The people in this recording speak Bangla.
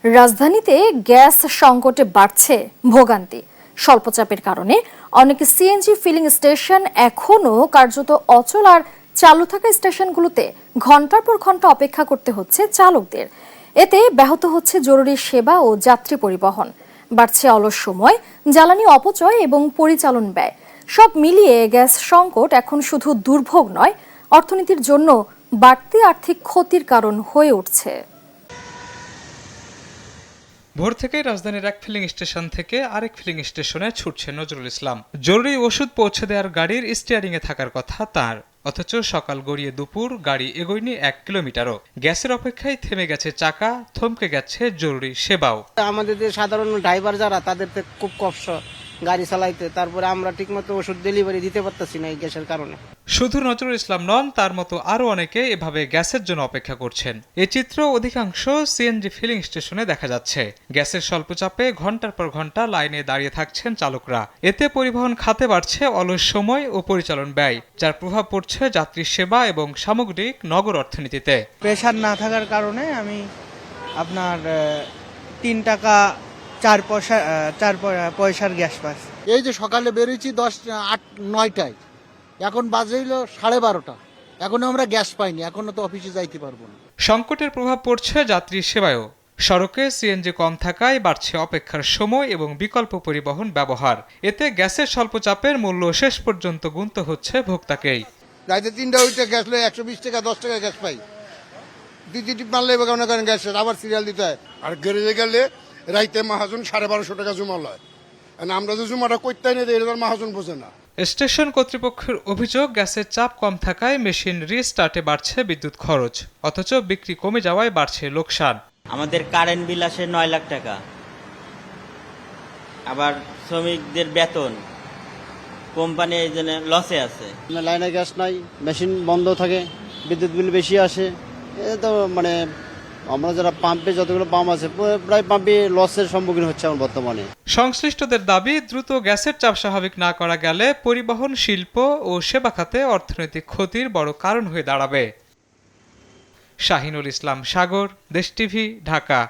রাজধানীতে গ্যাস সংকটে বাড়ছে ভোগান্তি। স্বল্পচাপের কারণে অনেক সিএনজি ফিলিং স্টেশন এখনও কার্যত অচল, আর চালু থাকা স্টেশনগুলোতে ঘন্টার পর ঘন্টা অপেক্ষা করতে হচ্ছে চালকদের। এতে ব্যাহত হচ্ছে জরুরি সেবা ও যাত্রী পরিবহন। বাড়ছে অলস সময়, জ্বালানি অপচয় এবং পরিচালন ব্যয়। সব মিলিয়ে গ্যাস সংকট এখন শুধু দুর্ভোগ নয়, অর্থনীতির জন্য বাড়তি আর্থিক ক্ষতির কারণ হয়ে উঠছে। ভোর থেকেই রাজধানীর এক ফিলিং স্টেশন থেকে আরেক ফিলিং স্টেশনে ছুটছে নজরুল ইসলাম। জরুরি ওষুধ পৌঁছে দেওয়ার গাড়ির স্টিয়ারিংয়ে থাকার কথা তার, অথচ সকাল গড়িয়ে দুপুর গাড়ি এগোয়নি 1 কিলোমিটারও। গ্যাসের অপেক্ষায় থেমে গেছে চাকা, থমকে গেছে জরুরি সেবাও। আমাদের যে সাধারণ ড্রাইভার যারা, তাদের তো খুব কষ্ট গাড়ি চালাইতে। তারপরে আমরা ঠিকমতো ওষুধ ডেলিভারি দিতে পারতেছি না এই গ্যাসের কারণে। শুধু নজরুল ইসলাম নন, তার মতো আরও অনেকে এভাবে গ্যাসের জন্য অপেক্ষা করছেন। এই চিত্র অধিকাংশ সিএনজি ফিলিং স্টেশনে দেখা যাচ্ছে। গ্যাসের স্বল্প চাপে ঘন্টার পর ঘন্টা লাইনে দাঁড়িয়ে থাকছেন চালকরা। এতে পরিবহন খাতে বাড়ছে অলস সময় ও পরিচালন ব্যয়, যার প্রভাব পড়ছে যাত্রী সেবা এবং সামগ্রিক নগর অর্থনীতিতে। প্রেশার না থাকার কারণে আমি আপনার 3 টাকা 4 পয়সার গ্যাস পাচ্ছি। এই যে সকালে বেরিয়েছি 9টায়, এখন বাজে হইল 12:30। এখনো আমরা গ্যাস পাইনি, এখনো তো অফিসে যাইতে পারবো না। সংকটের প্রভাব পড়ছে যাত্রী সেবায়ও। সড়কে সিএনজি কম থাকায় বাড়ছে অপেক্ষার সময় এবং বিকল্প পরিবহন ব্যবহার। এতে গ্যাসের স্বল্প চাপের মূল্য শেষ পর্যন্ত গুনতে হচ্ছে ভোক্তাকেই। রাইতে 3টা হইতে গ্যাস লয় 120 টাকা, 10 টাকা গ্যাস পাই। দ্বিতীয় টিপ মারলে মনে করেন গ্যাসের আবার সিরিয়াল দিতে হয়। আর গ্যারেজে গেলে রাইতে মাহাজন 1250 টাকা জমা লয়। আমরা যে জমাটা করতে না, এটা মাহাজন বোঝে না। স্টেশন কর্তৃপক্ষের অভিযোগ, গ্যাসের চাপ কম থাকায় মেশিন রিস্টার্টে বাড়ছে বিদ্যুৎ খরচ, অথচ বিক্রি কমে যাওয়ায় বাড়ছে লোকসান। আমাদের কারেন্ট বিল আসে 9 লাখ টাকা, আবার শ্রমিকদের বেতন, কোম্পানি এই জন্য লসে আছে। লাইনে গ্যাস নাই, মেশিন বন্ধ থাকে, বিদ্যুৎ বিল বেশি আসে। এটা তো আমরা যারা পাম্পে যতগুলো পাম্প আছে, প্রায় পাম্পে লসের সম্মুখীন হচ্ছে এখন বর্তমানে। সংশ্লিষ্টদের দাবি, দ্রুত গ্যাসের চাপ স্বাভাবিক না করা গেলে পরিবহন শিল্প ও সেবা খাতে অর্থনৈতিক ক্ষতির বড় কারণ হয়ে দাঁড়াবে। শাহিনুল ইসলাম সাগর, দেশ টিভি, ঢাকা।